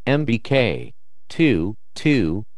MBK 2.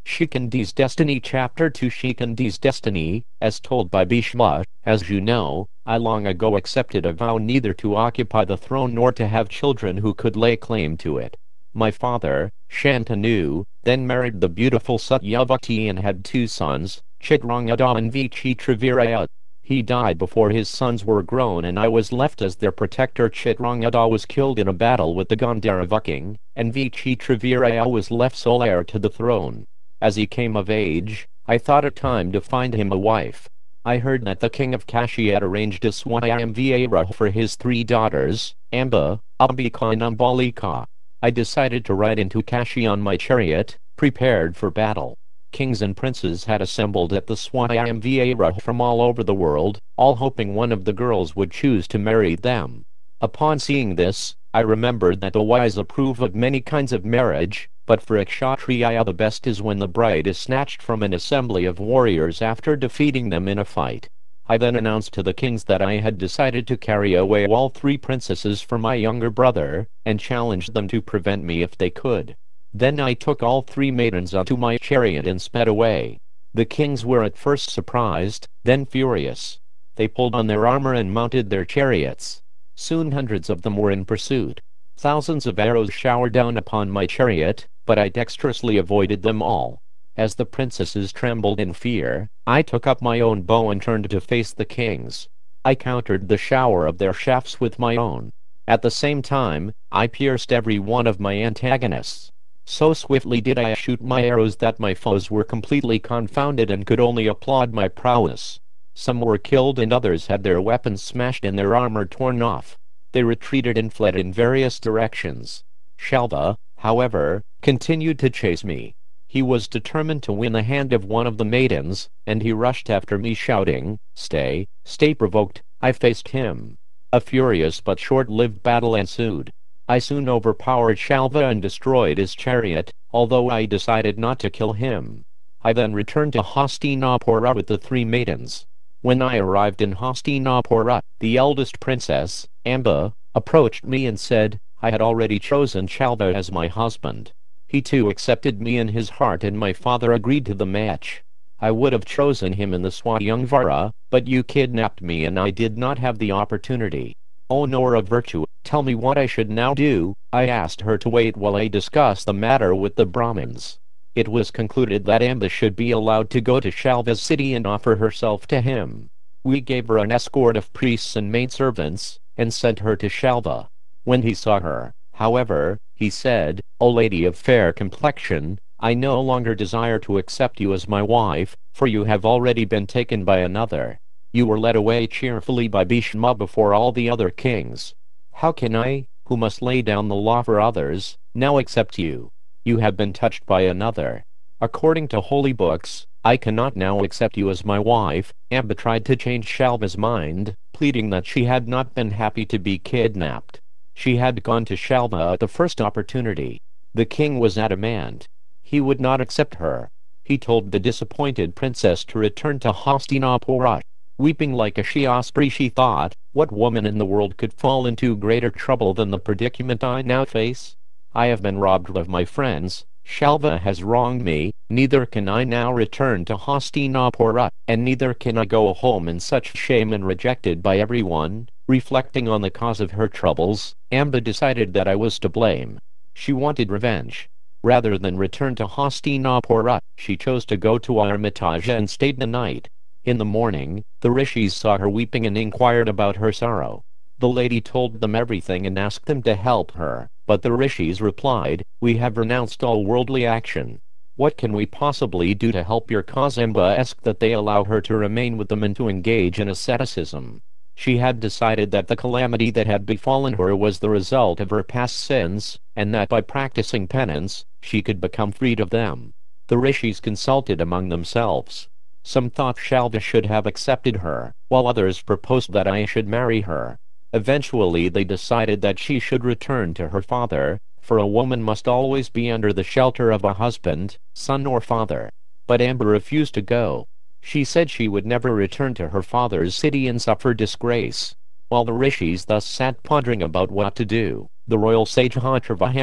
Sikhandi's Destiny. Chapter 2. Sikhandi's Destiny. As told by Bhishma, as you know, I long ago accepted a vow neither to occupy the throne nor to have children who could lay claim to it. My father, Shantanu, then married the beautiful Satyavati and had 2 sons, Chitrangada and Vichitraviraya. He died before his sons were grown and I was left as their protector. Chitrangada was killed in a battle with the Gandharva king, and Vichitraviraya was left sole heir to the throne. As he came of age, I thought it time to find him a wife. I heard that the king of Kashi had arranged a Swayamvara for his 3 daughters, Amba, Ambika and Ambalika. I decided to ride into Kashi on my chariot, prepared for battle. Kings and princes had assembled at the Swayamvara from all over the world, all hoping one of the girls would choose to marry them. Upon seeing this, I remembered that the wise approve of many kinds of marriage, but for a Kshatriya the best is when the bride is snatched from an assembly of warriors after defeating them in a fight. I then announced to the kings that I had decided to carry away all 3 princesses for my younger brother, and challenged them to prevent me if they could. Then I took all 3 maidens onto my chariot and sped away. The kings were at first surprised, then furious. They pulled on their armor and mounted their chariots. Soon hundreds of them were in pursuit. Thousands of arrows showered down upon my chariot, but I dexterously avoided them all. As the princesses trembled in fear, I took up my own bow and turned to face the kings. I countered the shower of their shafts with my own. At the same time, I pierced every one of my antagonists. So swiftly did I shoot my arrows that my foes were completely confounded and could only applaud my prowess. Some were killed and others had their weapons smashed and their armor torn off. They retreated and fled in various directions. Shalva, however, continued to chase me. He was determined to win the hand of one of the maidens, and he rushed after me shouting, "Stay, stay provoked." I faced him. A furious but short-lived battle ensued. I soon overpowered Shalva and destroyed his chariot, although I decided not to kill him. I then returned to Hastinapura with the 3 maidens. When I arrived in Hastinapura, the eldest princess, Amba, approached me and said, I had already chosen Shalva as my husband. He too accepted me in his heart and my father agreed to the match. I would have chosen him in the Swayamvara, but you kidnapped me and I did not have the opportunity. O knower of virtue, tell me what I should now do. I asked her to wait while I discussed the matter with the Brahmins. It was concluded that Amba should be allowed to go to Shalva's city and offer herself to him. We gave her an escort of priests and maidservants, and sent her to Shalva. When he saw her, however, he said, O lady of fair complexion, I no longer desire to accept you as my wife, for you have already been taken by another. You were led away cheerfully by Bhishma before all the other kings. How can I, who must lay down the law for others, now accept you? You have been touched by another. According to holy books, I cannot now accept you as my wife. Amba tried to change Shalva's mind, pleading that she had not been happy to be kidnapped. She had gone to Shalva at the first opportunity. The king was adamant. He would not accept her. He told the disappointed princess to return to Hastinapura. Weeping like a Kshatriya, she thought, what woman in the world could fall into greater trouble than the predicament I now face? I have been robbed of my friends. Shalva has wronged me. Neither can I now return to Hastinapura, and neither can I go home in such shame and rejected by everyone. Reflecting on the cause of her troubles, Amba decided that I was to blame. She wanted revenge. Rather than return to Hastinapura, she chose to go to Armitaja and stayed the night. In the morning, the rishis saw her weeping and inquired about her sorrow. The lady told them everything and asked them to help her, but the rishis replied, We have renounced all worldly action. What can we possibly do to help your cause? Amba asked that they allow her to remain with them and to engage in asceticism. She had decided that the calamity that had befallen her was the result of her past sins, and that by practicing penance, she could become freed of them. The rishis consulted among themselves. Some thought Shalva should have accepted her, while others proposed that I should marry her. Eventually they decided that she should return to her father, for a woman must always be under the shelter of a husband, son or father. But Amba refused to go. She said she would never return to her father's city and suffer disgrace. While the rishis thus sat pondering about what to do, the royal sage Hare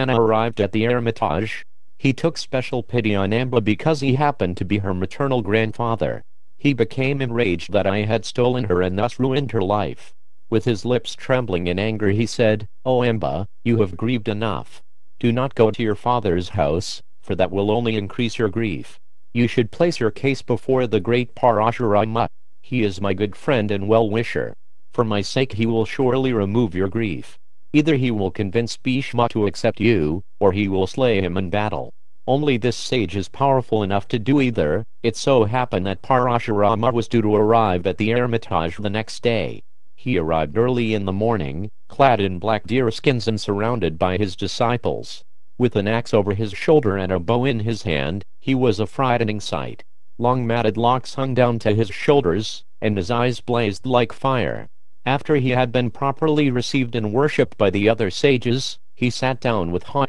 arrived at the hermitage. He took special pity on Amba because he happened to be her maternal grandfather. He became enraged that I had stolen her and thus ruined her life. With his lips trembling in anger he said, "O Amba, you have grieved enough. Do not go to your father's house, for that will only increase your grief. You should place your case before the great Parashurama. He is my good friend and well-wisher. For my sake he will surely remove your grief. Either he will convince Bhishma to accept you, or he will slay him in battle. Only this sage is powerful enough to do either." It so happened that Parashurama was due to arrive at the hermitage the next day. He arrived early in the morning, clad in black deerskins and surrounded by his disciples. With an axe over his shoulder and a bow in his hand, he was a frightening sight. Long matted locks hung down to his shoulders, and his eyes blazed like fire. After he had been properly received and worshipped by the other sages, he sat down with Hare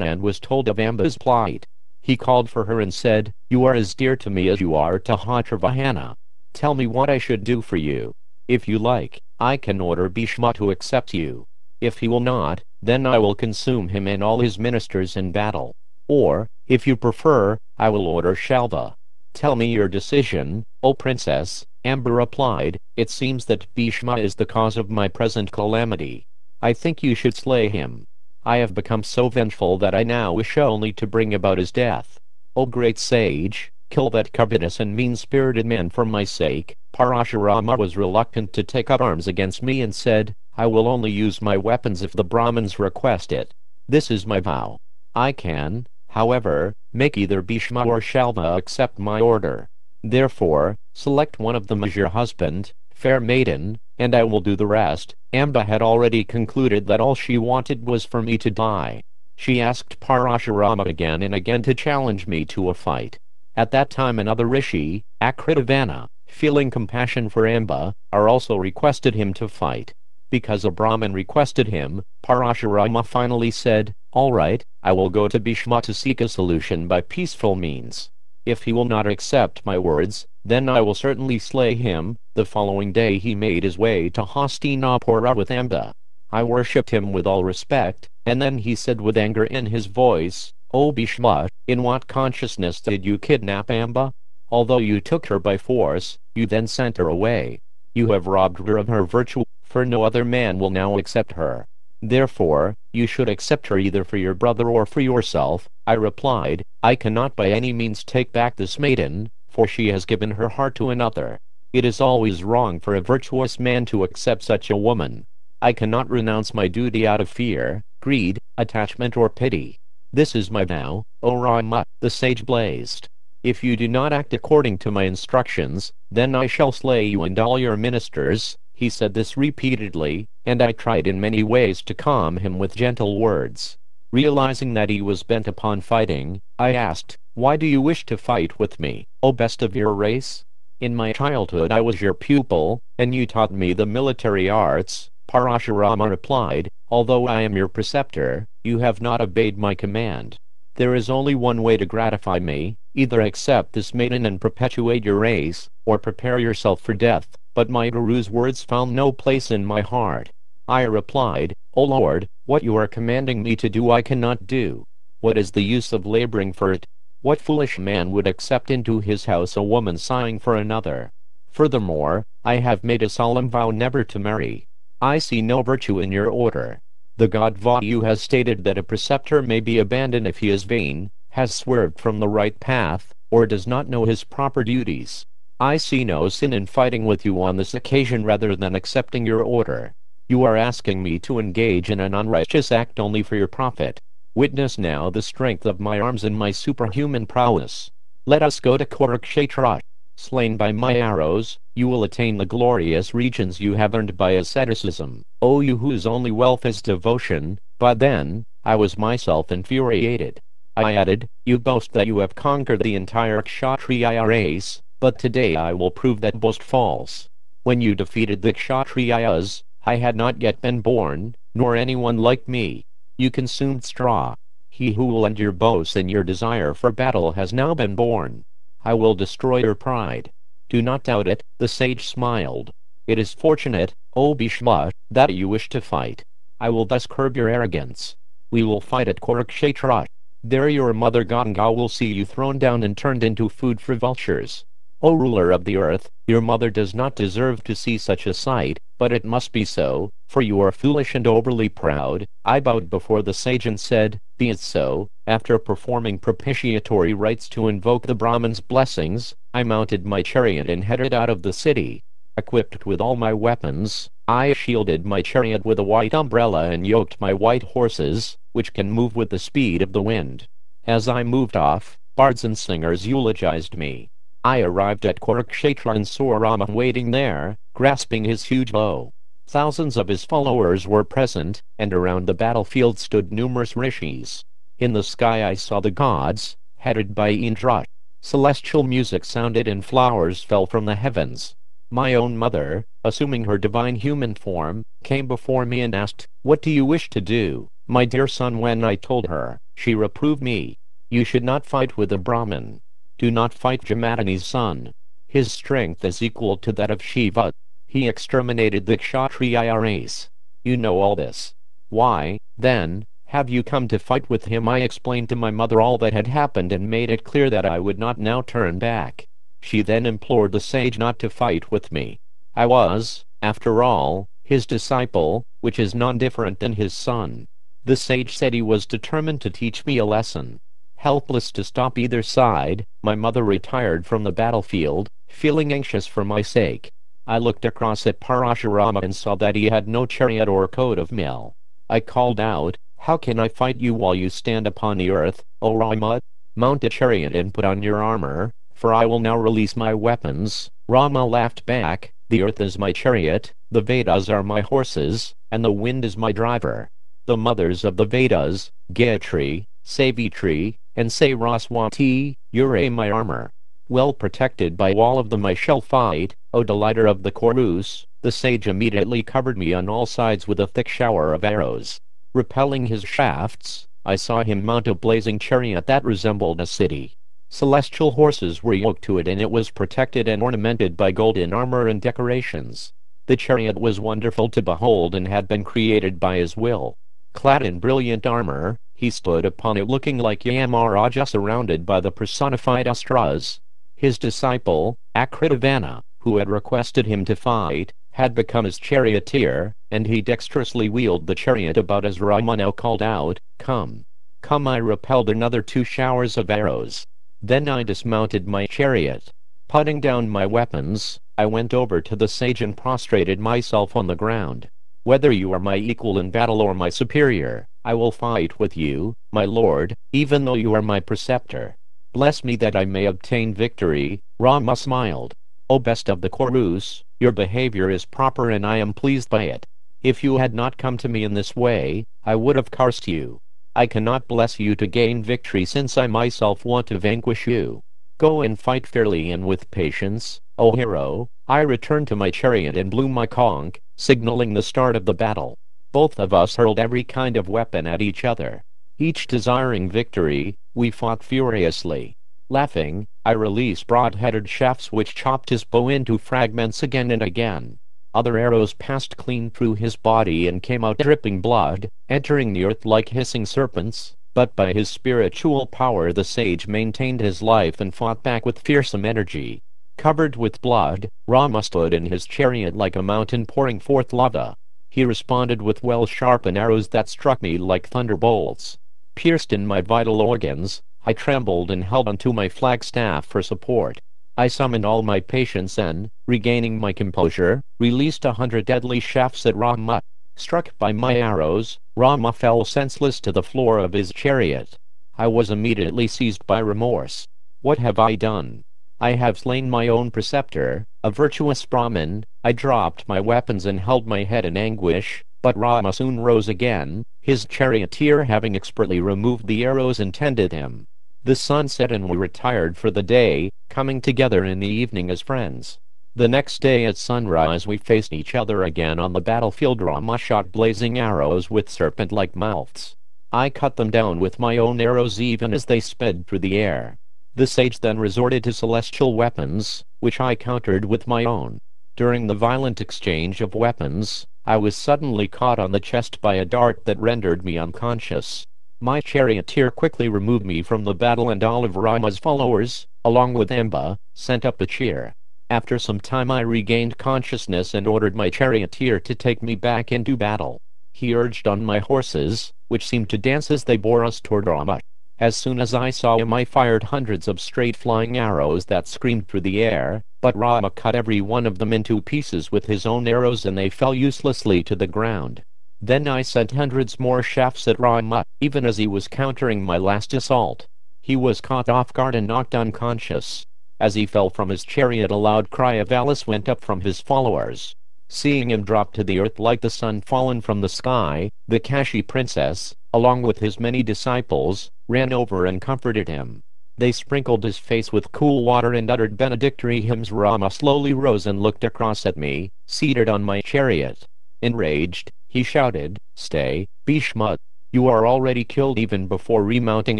and was told of Amba's plight. He called for her and said, "You are as dear to me as you are to Hare. Tell me what I should do for you. If you like, I can order Bhishma to accept you. If he will not, then I will consume him and all his ministers in battle. Or, if you prefer, I will order Shalva. Tell me your decision, O princess." Amba replied, "It seems that Bhishma is the cause of my present calamity. I think you should slay him. I have become so vengeful that I now wish only to bring about his death. O great sage, kill that covetous and mean-spirited man for my sake." Parashurama was reluctant to take up arms against me and said, "I will only use my weapons if the Brahmins request it. This is my vow. I can, however, make either Bhishma or Shalva accept my order. Therefore, select one of them as your husband, fair maiden, and I will do the rest." Amba had already concluded that all she wanted was for me to die. She asked Parashurama again and again to challenge me to a fight. At that time another rishi, Akritavana, feeling compassion for Amba, also requested him to fight. Because a Brahmin requested him, Parashurama finally said, "All right, I will go to Bhishma to seek a solution by peaceful means. If he will not accept my words, then I will certainly slay him." The following day he made his way to Hastinapura with Amba. I worshipped him with all respect, and then he said with anger in his voice, "O Bhishma, in what consciousness did you kidnap Amba? Although you took her by force, you then sent her away. You have robbed her of her virtue, for no other man will now accept her. Therefore, you should accept her either for your brother or for yourself." I replied, "I cannot by any means take back this maiden, for she has given her heart to another. It is always wrong for a virtuous man to accept such a woman. I cannot renounce my duty out of fear, greed, attachment or pity. This is my vow, O Rama." The sage blazed, "If you do not act according to my instructions, then I shall slay you and all your ministers." He said this repeatedly, and I tried in many ways to calm him with gentle words. Realizing that he was bent upon fighting, I asked, "Why do you wish to fight with me, O best of your race? In my childhood I was your pupil, and you taught me the military arts." Parashurama replied, "Although I am your preceptor, you have not obeyed my command. There is only one way to gratify me: either accept this maiden and perpetuate your race, or prepare yourself for death." But my guru's words found no place in my heart. I replied, "O Lord, what you are commanding me to do I cannot do. What is the use of laboring for it? What foolish man would accept into his house a woman sighing for another? Furthermore, I have made a solemn vow never to marry. I see no virtue in your order. The god Vayu has stated that a preceptor may be abandoned if he is vain, has swerved from the right path, or does not know his proper duties. I see no sin in fighting with you on this occasion rather than accepting your order. You are asking me to engage in an unrighteous act only for your profit. Witness now the strength of my arms and my superhuman prowess. Let us go to Kurukshetra. Slain by my arrows, you will attain the glorious regions you have earned by asceticism. O you whose only wealth is devotion." But then, I was myself infuriated. I added, "You boast that you have conquered the entire Kshatriya race, but today I will prove that boast false. When you defeated the Kshatriyas, I had not yet been born, nor anyone like me. You consumed straw. He who will end your boasts and your desire for battle has now been born. I will destroy your pride. Do not doubt it." The sage smiled. "It is fortunate, O Bhishma, that you wish to fight. I will thus curb your arrogance. We will fight at Kurukshetra. There your mother Ganga will see you thrown down and turned into food for vultures. O ruler of the earth, your mother does not deserve to see such a sight, but it must be so, for you are foolish and overly proud. I bowed before the sage and said, Be it so. After performing propitiatory rites to invoke the Brahman's blessings, I mounted my chariot and headed out of the city. Equipped with all my weapons, I shielded my chariot with a white umbrella and yoked my white horses, which can move with the speed of the wind. As I moved off, bards and singers eulogized me. I arrived at Kurukshetra and saw Rama waiting there, grasping his huge bow. Thousands of his followers were present, and around the battlefield stood numerous rishis. In the sky I saw the gods, headed by Indra. Celestial music sounded and flowers fell from the heavens. My own mother, assuming her divine human form, came before me and asked, What do you wish to do, my dear son? When I told her, she reproved me. You should not fight with a Brahmin. Do not fight Jamadani's son. His strength is equal to that of Shiva. He exterminated the Kshatriya race. You know all this. Why, then, have you come to fight with him? I explained to my mother all that had happened and made it clear that I would not now turn back. She then implored the sage not to fight with me. I was, after all, his disciple, which is non-different than his son. The sage said he was determined to teach me a lesson. Helpless to stop either side, my mother retired from the battlefield, feeling anxious for my sake. I looked across at Parashurama and saw that he had no chariot or coat of mail. I called out, How can I fight you while you stand upon the earth, O Rama? Mount a chariot and put on your armor, for I will now release my weapons. Rama laughed back, The earth is my chariot, the Vedas are my horses, and the wind is my driver. The mothers of the Vedas, Gayatri, Savitri, and Saraswati, you're my armor. Well protected by all of them I shall fight, O delighter of the Kurus. The sage immediately covered me on all sides with a thick shower of arrows. Repelling his shafts, I saw him mount a blazing chariot that resembled a city. Celestial horses were yoked to it, and it was protected and ornamented by golden armor and decorations. The chariot was wonderful to behold and had been created by his will. Clad in brilliant armor, he stood upon it looking like Yamaraja surrounded by the personified Astras. His disciple, Akritavana, who had requested him to fight, had become his charioteer, and he dexterously wheeled the chariot about as Rama now called out, Come. Come. I repelled another 2 showers of arrows. Then I dismounted my chariot. Putting down my weapons, I went over to the sage and prostrated myself on the ground. Whether you are my equal in battle or my superior, I will fight with you, my lord, even though you are my preceptor. Bless me that I may obtain victory. Rama smiled. O best of the Kurus, your behavior is proper and I am pleased by it. If you had not come to me in this way, I would have cursed you. I cannot bless you to gain victory since I myself want to vanquish you. Go and fight fairly and with patience, O hero. I returned to my chariot and blew my conch, signaling the start of the battle. Both of us hurled every kind of weapon at each other. Each desiring victory, we fought furiously. Laughing, I released broad-headed shafts which chopped his bow into fragments again and again. Other arrows passed clean through his body and came out dripping blood, entering the earth like hissing serpents, but by his spiritual power the sage maintained his life and fought back with fearsome energy. Covered with blood, Rama stood in his chariot like a mountain pouring forth lava. He responded with well-sharpened arrows that struck me like thunderbolts. Pierced in my vital organs, I trembled and held onto my flagstaff for support. I summoned all my patience and, regaining my composure, released 100 deadly shafts at Rama. Struck by my arrows, Rama fell senseless to the floor of his chariot. I was immediately seized by remorse. What have I done? I have slain my own preceptor, a virtuous Brahmin. I dropped my weapons and held my head in anguish, but Rama soon rose again, his charioteer having expertly removed the arrows and tended him. The sun set and we retired for the day, coming together in the evening as friends. The next day at sunrise we faced each other again on the battlefield. Rama shot blazing arrows with serpent-like mouths. I cut them down with my own arrows even as they sped through the air. The sage then resorted to celestial weapons, which I countered with my own. During the violent exchange of weapons, I was suddenly caught on the chest by a dart that rendered me unconscious. My charioteer quickly removed me from the battle, and all of Rama's followers, along with Amba, sent up a cheer. After some time I regained consciousness and ordered my charioteer to take me back into battle. He urged on my horses, which seemed to dance as they bore us toward Rama. As soon as I saw him I fired hundreds of straight flying arrows that screamed through the air, but Rama cut every one of them into pieces with his own arrows and they fell uselessly to the ground. Then I sent hundreds more shafts at Rama, even as he was countering my last assault. He was caught off guard and knocked unconscious. As he fell from his chariot a loud cry of Alice went up from his followers. Seeing him drop to the earth like the sun fallen from the sky, the Kashi princess, along with his many disciples, ran over and comforted him. They sprinkled his face with cool water and uttered benedictory hymns. Rama slowly rose and looked across at me, seated on my chariot. Enraged, he shouted, "Stay, Bhishma! You are already killed." Even before remounting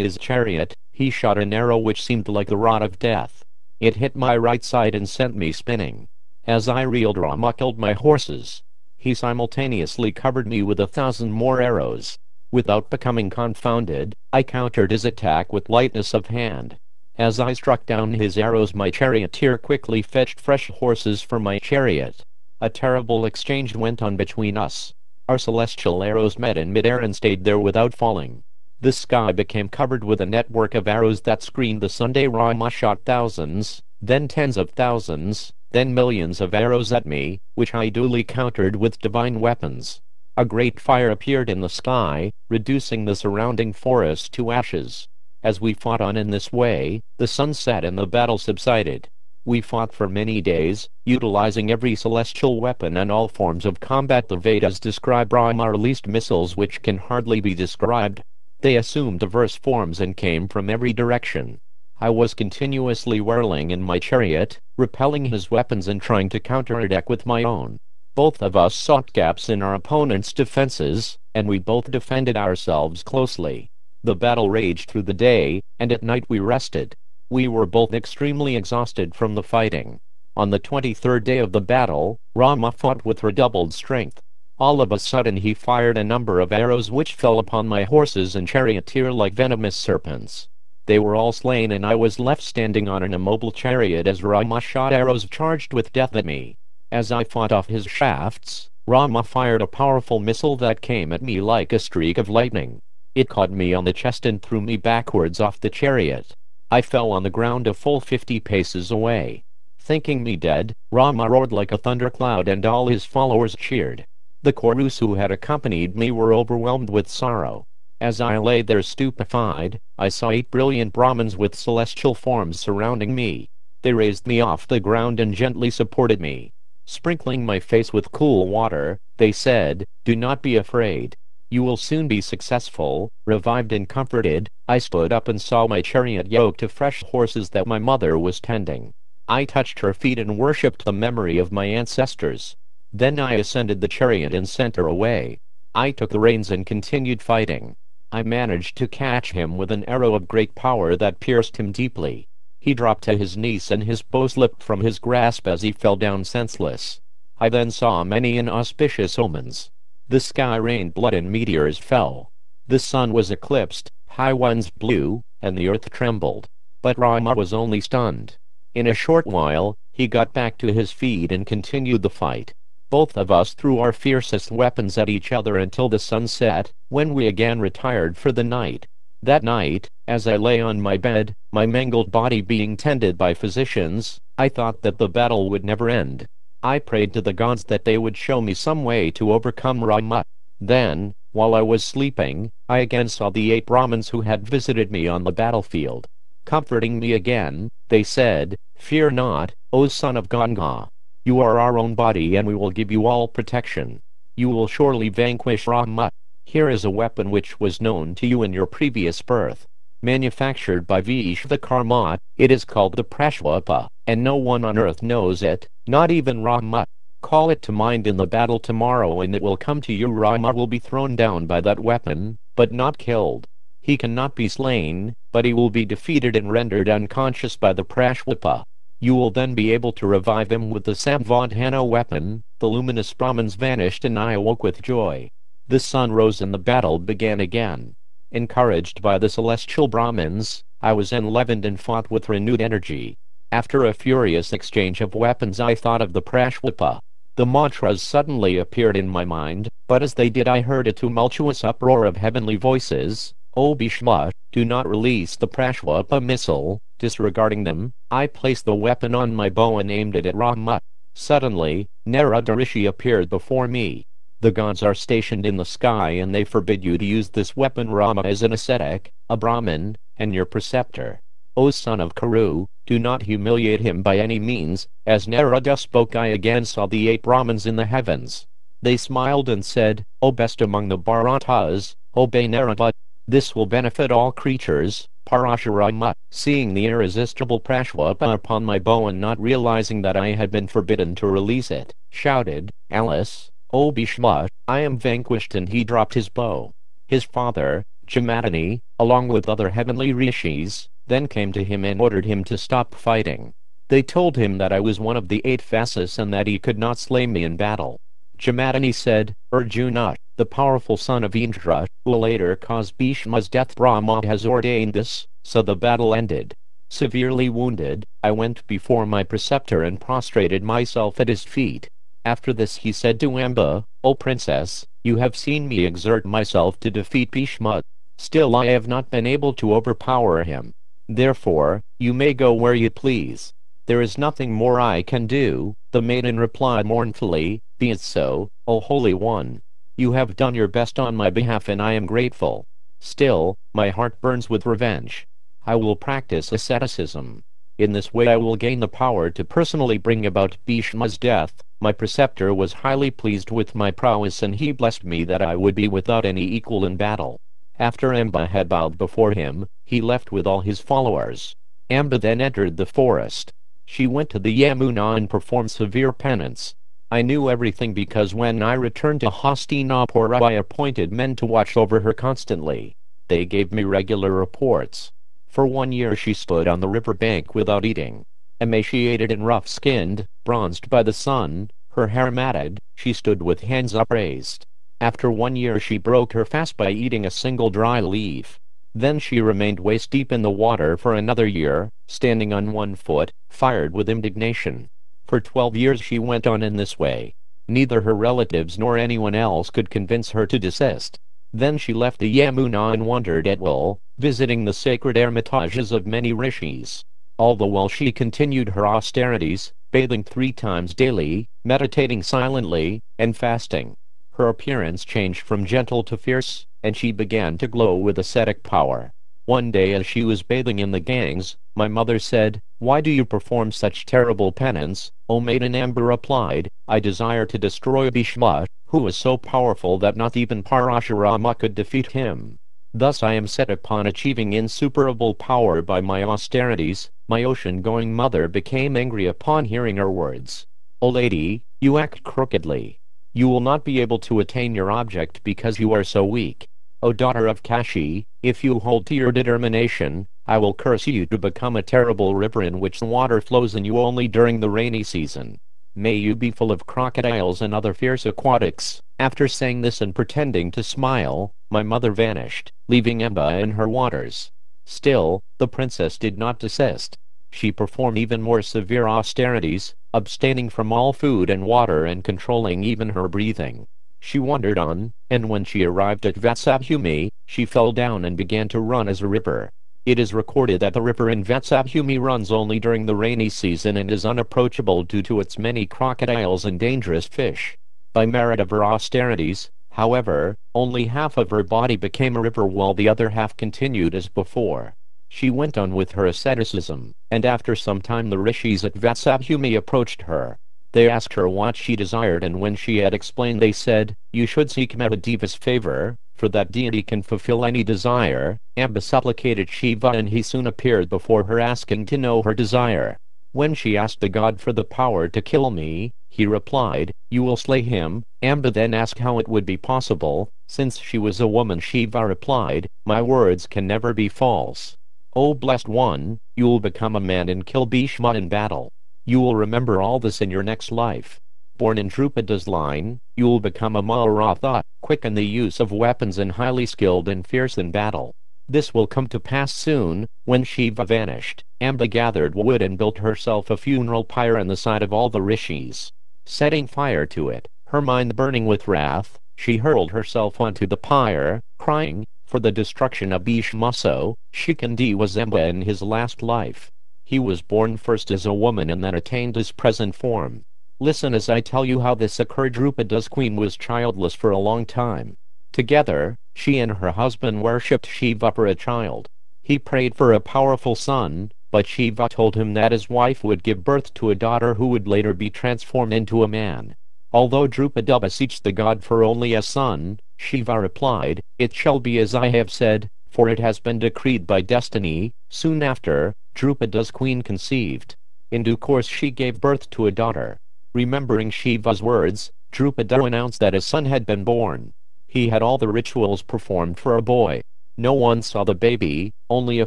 his chariot, he shot an arrow which seemed like the rod of death. It hit my right side and sent me spinning. As I reeled, Rama killed my horses. He simultaneously covered me with 1,000 more arrows. Without becoming confounded, I countered his attack with lightness of hand. As I struck down his arrows, my charioteer quickly fetched fresh horses for my chariot. A terrible exchange went on between us. Our celestial arrows met in midair and stayed there without falling. The sky became covered with a network of arrows that screened the sun. Rama shot thousands, then tens of thousands, then millions of arrows at me, which I duly countered with divine weapons. A great fire appeared in the sky, reducing the surrounding forest to ashes. As we fought on in this way, the sun set and the battle subsided. We fought for many days, utilizing every celestial weapon and all forms of combat the Vedas describe. Brahma released missiles which can hardly be described. They assumed diverse forms and came from every direction. I was continuously whirling in my chariot, repelling his weapons and trying to counterattack with my own. Both of us sought gaps in our opponent's defenses, and we both defended ourselves closely. The battle raged through the day, and at night we rested. We were both extremely exhausted from the fighting. On the 23rd day of the battle, Rama fought with redoubled strength. All of a sudden he fired a number of arrows which fell upon my horses and charioteer like venomous serpents. They were all slain and I was left standing on an immobile chariot as Rama shot arrows charged with death at me. As I fought off his shafts, Rama fired a powerful missile that came at me like a streak of lightning. It caught me on the chest and threw me backwards off the chariot. I fell on the ground a full 50 paces away. Thinking me dead, Rama roared like a thundercloud and all his followers cheered. The Kurus who had accompanied me were overwhelmed with sorrow. As I lay there stupefied, I saw 8 brilliant Brahmins with celestial forms surrounding me. They raised me off the ground and gently supported me. Sprinkling my face with cool water, they said, "Do not be afraid. You will soon be successful." Revived and comforted, I stood up and saw my chariot yoked to fresh horses that my mother was tending. I touched her feet and worshipped the memory of my ancestors. Then I ascended the chariot and sent her away. I took the reins and continued fighting. I managed to catch him with an arrow of great power that pierced him deeply. He dropped to his knees and his bow slipped from his grasp as he fell down senseless. I then saw many inauspicious omens. The sky rained blood and meteors fell. The sun was eclipsed, high winds blew, and the earth trembled. But Rama was only stunned. In a short while, he got back to his feet and continued the fight. Both of us threw our fiercest weapons at each other until the sun set, when we again retired for the night. That night, as I lay on my bed, my mangled body being tended by physicians, I thought that the battle would never end. I prayed to the gods that they would show me some way to overcome Rama. Then, while I was sleeping, I again saw the 8 Brahmins who had visited me on the battlefield. Comforting me again, they said, "Fear not, O son of Ganga. You are our own body and we will give you all protection. You will surely vanquish Rama. Here is a weapon which was known to you in your previous birth. Manufactured by Vishvakarma, it is called the Prashwapa, and no one on earth knows it, not even Rama. Call it to mind in the battle tomorrow and it will come to you. Rama will be thrown down by that weapon, but not killed. He cannot be slain, but he will be defeated and rendered unconscious by the Prashwapa. You will then be able to revive him with the Samvadhana weapon." The luminous Brahmins vanished and I awoke with joy. The sun rose and the battle began again. Encouraged by the celestial Brahmins, I was enlivened and fought with renewed energy. After a furious exchange of weapons I thought of the Prashwapa. The mantras suddenly appeared in my mind, but as they did I heard a tumultuous uproar of heavenly voices. "O Bhishma, do not release the Prashwapa missile." Disregarding them, I placed the weapon on my bow and aimed it at Rama. Suddenly, Narada Rishi appeared before me. "The gods are stationed in the sky and they forbid you to use this weapon. Rama is an ascetic, a Brahmin, and your preceptor. O son of Kuru, do not humiliate him by any means." As Narada spoke I again saw the 8 Brahmins in the heavens. They smiled and said, "O best among the Bharatas, obey Narada. This will benefit all creatures." Parashurama, seeing the irresistible Prashwapa upon my bow and not realizing that I had been forbidden to release it, shouted, "Alas, O Bhishma, I am vanquished," and he dropped his bow. His father, Jamadagni, along with other heavenly rishis, then came to him and ordered him to stop fighting. They told him that I was one of the 8 Vasas and that he could not slay me in battle. Jamadagni said, "Arjuna, the powerful son of Indra, will later cause Bhishma's death. Brahma has ordained this." So the battle ended. Severely wounded, I went before my preceptor and prostrated myself at his feet. After this he said to Amba, "O princess, you have seen me exert myself to defeat Bhishma. Still I have not been able to overpower him. Therefore, you may go where you please. There is nothing more I can do." The maiden replied mournfully, "Be it so, O Holy One. You have done your best on my behalf and I am grateful. Still, my heart burns with revenge. I will practice asceticism. In this way I will gain the power to personally bring about Bhishma's death." My preceptor was highly pleased with my prowess and he blessed me that I would be without any equal in battle. After Amba had bowed before him, he left with all his followers. Amba then entered the forest. She went to the Yamuna and performed severe penance. I knew everything because when I returned to Hastinapura I appointed men to watch over her constantly. They gave me regular reports. For 1 year she stood on the river bank without eating. Emaciated and rough-skinned, bronzed by the sun, her hair matted, she stood with hands upraised. After 1 year she broke her fast by eating a single dry leaf. Then she remained waist-deep in the water for another year, standing on 1 foot, fired with indignation. For 12 years she went on in this way. Neither her relatives nor anyone else could convince her to desist. Then she left the Yamuna and wandered at will, visiting the sacred hermitages of many rishis. All the while she continued her austerities, bathing 3 times daily, meditating silently, and fasting. Her appearance changed from gentle to fierce, and she began to glow with ascetic power. One day as she was bathing in the Ganges, my mother said, "Why do you perform such terrible penance?" O maiden, Amba replied, "I desire to destroy Bhishma, who is so powerful that not even Parashurama could defeat him. Thus I am set upon achieving insuperable power by my austerities." My ocean-going mother became angry upon hearing her words. "O lady, you act crookedly. You will not be able to attain your object because you are so weak. O daughter of Kashi, if you hold to your determination, I will curse you to become a terrible river in which the water flows in you only during the rainy season. May you be full of crocodiles and other fierce aquatics." After saying this and pretending to smile, my mother vanished, leaving Amba in her waters. Still, the princess did not desist. She performed even more severe austerities, abstaining from all food and water and controlling even her breathing. She wandered on, and when she arrived at Vatsabhumi, she fell down and began to run as a river. It is recorded that the river in Vatsabhumi runs only during the rainy season and is unapproachable due to its many crocodiles and dangerous fish. By merit of her austerities, however, only half of her body became a river while the other half continued as before. She went on with her asceticism, and after some time the rishis at Vatsabhumi approached her. They asked her what she desired, and when she had explained they said, "You should seek Mahādeva's favor, for that deity can fulfill any desire." Amba supplicated Shiva and he soon appeared before her asking to know her desire. When she asked the god for the power to kill me, he replied, "You will slay him." Amba then asked how it would be possible. Since she was a woman, Shiva replied, "My words can never be false." O blessed one, you will become a man and kill Bhishma in battle. You will remember all this in your next life. Born in Drupada's line, you will become a Mahābhārata, quick in the use of weapons and highly skilled and fierce in battle. This will come to pass soon. When Shiva vanished, Amba gathered wood and built herself a funeral pyre in the sight of all the rishis. Setting fire to it, her mind burning with wrath, she hurled herself onto the pyre, crying for the destruction of Bhishma. So Sikhandi was Amba in his last life. He was born first as a woman and then attained his present form. Listen as I tell you how this occurred. Drupada's queen was childless for a long time. Together, she and her husband worshipped Shiva for a child. He prayed for a powerful son, but Shiva told him that his wife would give birth to a daughter who would later be transformed into a man. Although Drupada beseeched the god for only a son, Shiva replied, "It shall be as I have said, for it has been decreed by destiny." Soon after, Drupada's queen conceived. In due course she gave birth to a daughter. Remembering Shiva's words, Drupada announced that a son had been born. He had all the rituals performed for a boy. No one saw the baby, only a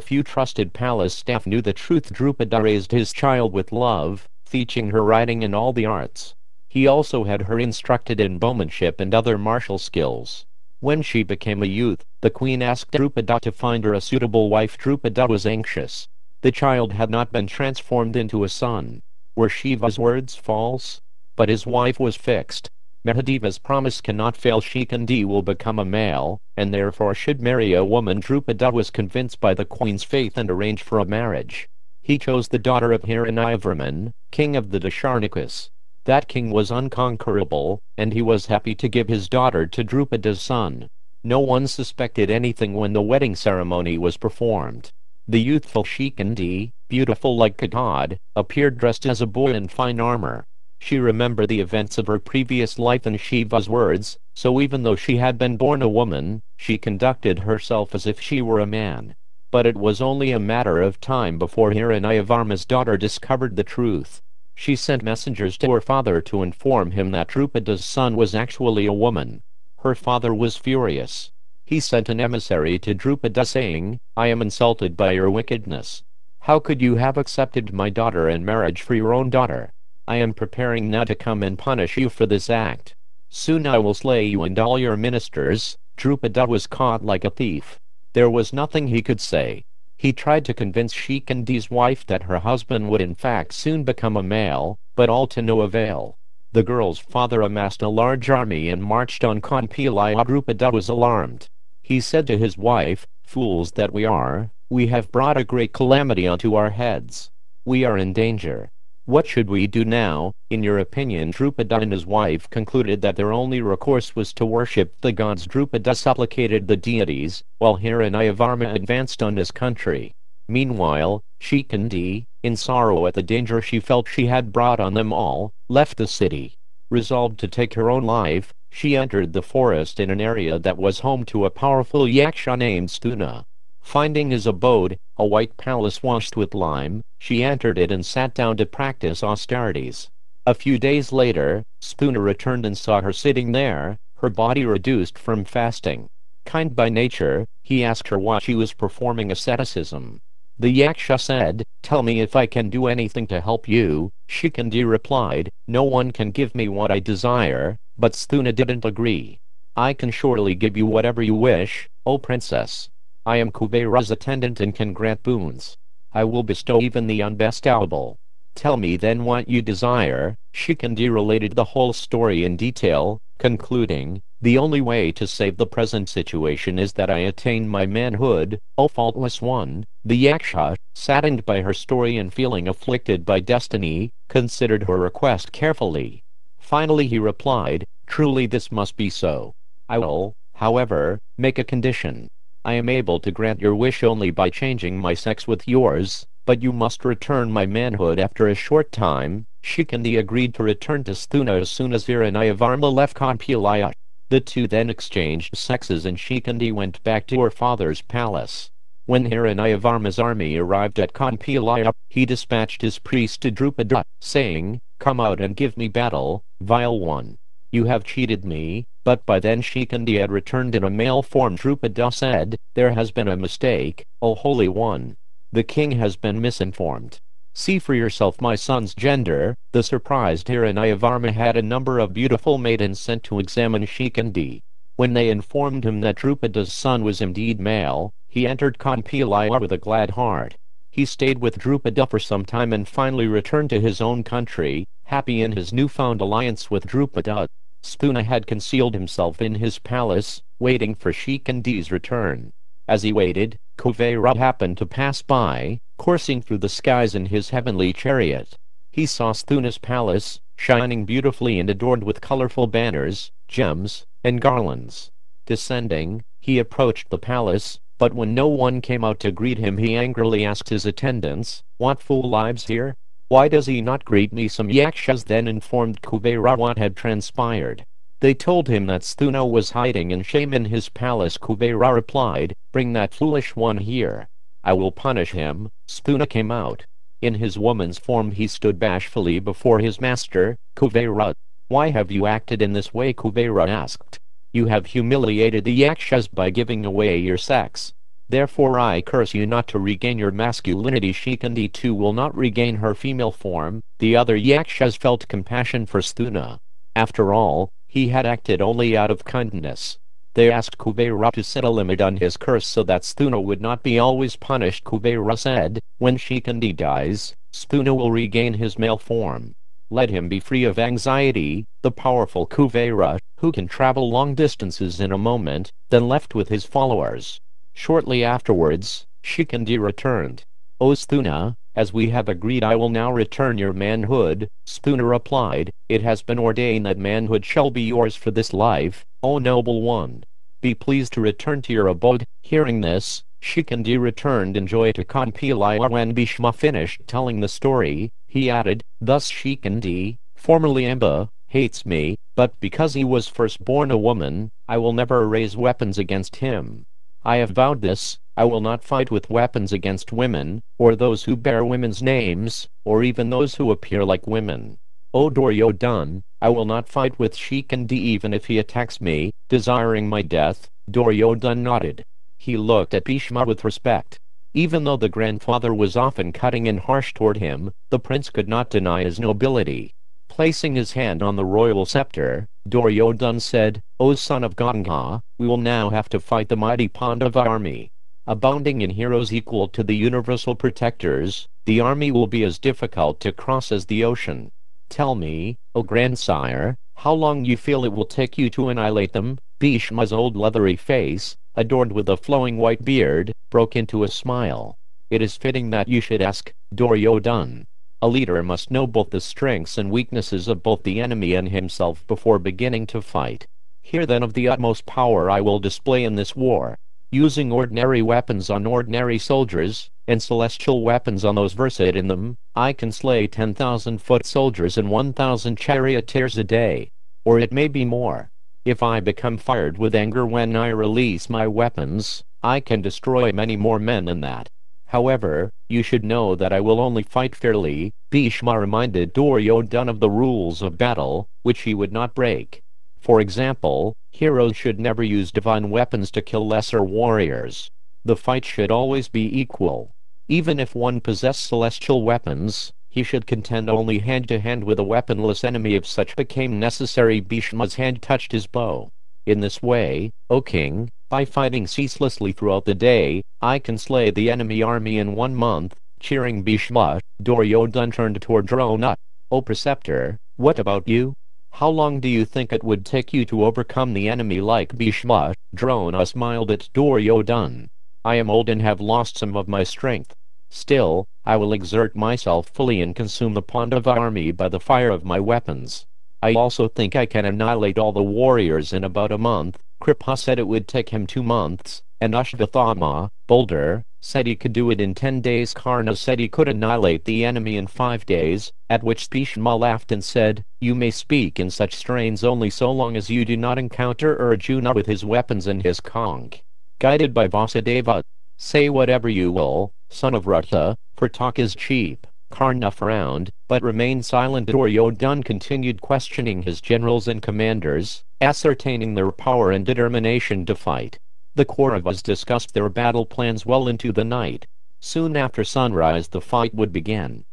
few trusted palace staff knew the truth. Drupada raised his child with love, teaching her riding and all the arts. He also had her instructed in bowmanship and other martial skills. When she became a youth, the queen asked Drupada to find her a suitable wife. Drupada was anxious. The child had not been transformed into a son. Were Shiva's words false? But his wife was fixed. Mahadeva's promise cannot fail. Sikhandi will become a male, and therefore should marry a woman. Drupada was convinced by the queen's faith and arranged for a marriage. He chose the daughter of Hiranyavarman, king of the Dasharnakas. That king was unconquerable, and he was happy to give his daughter to Drupada's son. No one suspected anything when the wedding ceremony was performed. The youthful Sikhandi, beautiful like a god, appeared dressed as a boy in fine armor. She remembered the events of her previous life and Shiva's words, so even though she had been born a woman, she conducted herself as if she were a man. But it was only a matter of time before Hiranyavarma's daughter discovered the truth. She sent messengers to her father to inform him that Drupada's son was actually a woman. Her father was furious. He sent an emissary to Drupada saying, "I am insulted by your wickedness. How could you have accepted my daughter in marriage for your own daughter? I am preparing now to come and punish you for this act. Soon I will slay you and all your ministers." Drupada was caught like a thief. There was nothing he could say. He tried to convince Sikhandi's wife that her husband would in fact soon become a male, but all to no avail. The girl's father amassed a large army and marched on Kanpilaya. Drupada was alarmed. He said to his wife, "Fools that we have brought a great calamity onto our heads. We are in danger. What should we do now, in your opinion?" Drupada and his wife concluded that their only recourse was to worship the gods. Drupada supplicated the deities, while Hiranyavarma advanced on his country. Meanwhile, Sikhandi, in sorrow at the danger she felt she had brought on them all, left the city. Resolved to take her own life, she entered the forest in an area that was home to a powerful yaksha named Stuna. Finding his abode, a white palace washed with lime, she entered it and sat down to practice austerities. A few days later, Stuna returned and saw her sitting there, her body reduced from fasting. Kind by nature, he asked her why she was performing asceticism. The yaksha said, "Tell me if I can do anything to help you." Sikhandi replied, "No one can give me what I desire," but Stuna didn't agree. "I can surely give you whatever you wish, O princess. I am Kubera's attendant and can grant boons. I will bestow even the unbestowable. Tell me then what you desire." Sikhandi related the whole story in detail, concluding, "The only way to save the present situation is that I attain my manhood, O faultless one." The yaksha, saddened by her story and feeling afflicted by destiny, considered her request carefully. Finally he replied, "Truly this must be so. I will, however, make a condition. I am able to grant your wish only by changing my sex with yours, but you must return my manhood after a short time." Sikhandi agreed to return to Stuna as soon as Hiranyavarma left Kanpilaya. The two then exchanged sexes and Sikhandi went back to her father's palace. When Hiranyavarma's army arrived at Kanpilaya, he dispatched his priest to Drupada, saying, "Come out and give me battle, vile one. You have cheated me." But by then Sikhandi had returned in a male form. Drupada said, "There has been a mistake, O Holy One. The king has been misinformed. See for yourself my son's gender." The surprised Hiranyavarma had a number of beautiful maidens sent to examine Sikhandi. When they informed him that Drupada's son was indeed male, he entered Kanpilaya with a glad heart. He stayed with Drupada for some time and finally returned to his own country, happy in his newfound alliance with Drupada. Spuna had concealed himself in his palace, waiting for Sikhandi's return. As he waited, Kuvera happened to pass by, coursing through the skies in his heavenly chariot. He saw Stuna's palace, shining beautifully and adorned with colorful banners, gems, and garlands. Descending, he approached the palace, but when no one came out to greet him he angrily asked his attendants, "What fool lives here? Why does he not greet me?" Some yakshas then informed Kuvera what had transpired. They told him that Stuna was hiding in shame in his palace. Kuvera replied, "Bring that foolish one here. I will punish him." Stuna came out. In his woman's form he stood bashfully before his master, Kuvera. "Why have you acted in this way?" Kuvera asked. "You have humiliated the yakshas by giving away your sex. Therefore I curse you not to regain your masculinity." Sikhandi too will not regain her female form. The other yakshas felt compassion for Stuna. After all, he had acted only out of kindness. They asked Kuvera to set a limit on his curse so that Stuna would not be always punished. Kuvera said, "When Sikhandi dies, Stuna will regain his male form. Let him be free of anxiety." The powerful Kuvera, who can travel long distances in a moment, then left with his followers. Shortly afterwards, Sikhandi returned. "O Stuna, as we have agreed, I will now return your manhood." Stuna replied, "It has been ordained that manhood shall be yours for this life, O noble one. Be pleased to return to your abode." Hearing this, Sikhandi returned in joy to Kanpilaya. When Bhishma finished telling the story, he added, "Thus Sikhandi, formerly Amba, hates me, but because he was first born a woman, I will never raise weapons against him. I have vowed this, I will not fight with weapons against women, or those who bear women's names, or even those who appear like women. O Duryodhana, I will not fight with Sikhandi even if he attacks me, desiring my death." Duryodhana nodded. He looked at Bhishma with respect. Even though the grandfather was often cutting and harsh toward him, the prince could not deny his nobility. Placing his hand on the royal scepter, Duryodhana said, "O son of Ganga, we will now have to fight the mighty Pandava army. Abounding in heroes equal to the universal protectors, the army will be as difficult to cross as the ocean. Tell me, O grandsire, how long you feel it will take you to annihilate them?" Bhishma's old leathery face, adorned with a flowing white beard, broke into a smile. "It is fitting that you should ask, Duryodhana. A leader must know both the strengths and weaknesses of both the enemy and himself before beginning to fight. Hear then of the utmost power I will display in this war. Using ordinary weapons on ordinary soldiers, and celestial weapons on those versed in them, I can slay 10,000 foot soldiers and 1,000 charioteers a day. Or it may be more. If I become fired with anger when I release my weapons, I can destroy many more men than that. However, you should know that I will only fight fairly." Bhishma reminded Duryodhana of the rules of battle, which he would not break. For example, heroes should never use divine weapons to kill lesser warriors. The fight should always be equal. Even if one possessed celestial weapons, he should contend only hand-to-hand with a weaponless enemy if such became necessary. Bhishma's hand touched his bow. "In this way, O king, by fighting ceaselessly throughout the day, I can slay the enemy army in 1 month." Cheering Bhishma, Duryodhana turned toward Drona. "O preceptor, what about you? How long do you think it would take you to overcome the enemy like Bhishma?" Drona smiled at Duryodhana. "I am old and have lost some of my strength. Still, I will exert myself fully and consume the Pandava army by the fire of my weapons. I also think I can annihilate all the warriors in about a month." Kripa said it would take him 2 months, and Ashvathama, bolder, said he could do it in 10 days. Karna said he could annihilate the enemy in 5 days, at which Bhishma laughed and said, "You may speak in such strains only so long as you do not encounter Arjuna with his weapons and his conch." Guided by Vasudeva, "Say whatever you will, son of Ratha, for talk is cheap." Karna frowned, but remained silent. Duryodhana continued questioning his generals and commanders, ascertaining their power and determination to fight. The Kauravas discussed their battle plans well into the night. Soon after sunrise the fight would begin.